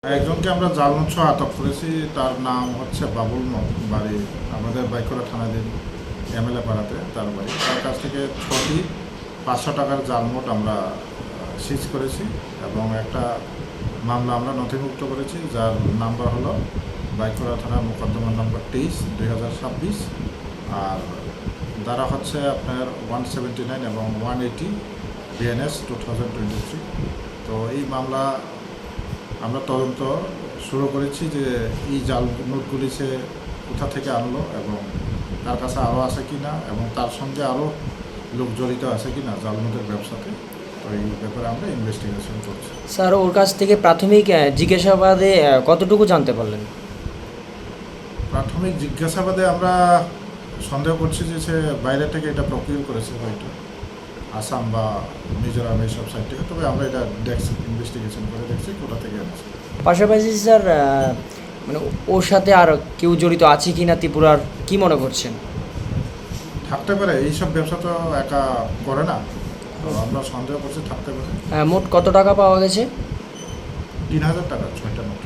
একজনকে আমরা জাল নোট সহ আটক করেছি। তার নাম হচ্ছে বাবুল বাড়ি আমাদের বাইকরা থানাধীন এমএলএ পাড়াতে তার বাড়ি। তার কাছ থেকে 6টি 500 টাকার জাল নোট আমরা সিজ করেছি এবং একটা মামলা আমরা নথিভুক্ত করেছি, যার নাম্বার হলো বাইকরা থানার মোকদ্দমা নম্বর 23/2026 আর দ্বারা হচ্ছে আপনার 179 এবং 180 BNS 2023। তো এই মামলা আমরা তদন্ত শুরু করেছি যে এই জাল নোটগুলি সে কোথা থেকে আনলো এবং তার কাছে আরও আছে কি না এবং তার সঙ্গে আরও লোক জড়িত আছে কি না জাল নোটের ব্যবসাতে। তো এই ব্যাপারে আমরা ইনভেস্টিগেশন করছি। স্যার, ওর কাছ থেকে প্রাথমিক জিজ্ঞাসাবাদে কতটুকু জানতে পারলেন? প্রাথমিক জিজ্ঞাসাবাদে আমরা সন্দেহ করছি যে সে বাইরে থেকে এটা প্রক্রিয়া করেছে, হয়তো আসাম বা মিজোরাম এইসব সাইড থেকে। তবে আমরা এটা দেখছি, ইনভেস্টিগেশন করে দেখছি কোথা থেকে এনেছে। পাশাপাশি স্যার, মানে ওর সাথে আর কেউ জড়িত আছে কি না ত্রিপুরার, কি মনে করছেন? থাকতে পারে, এইসব ব্যবসা তো একা করে না, তো আমরা সন্দেহ করছি থাকতে পারে। মোট কত টাকা পাওয়া গেছে? 3000 টাকা 6টা নোট।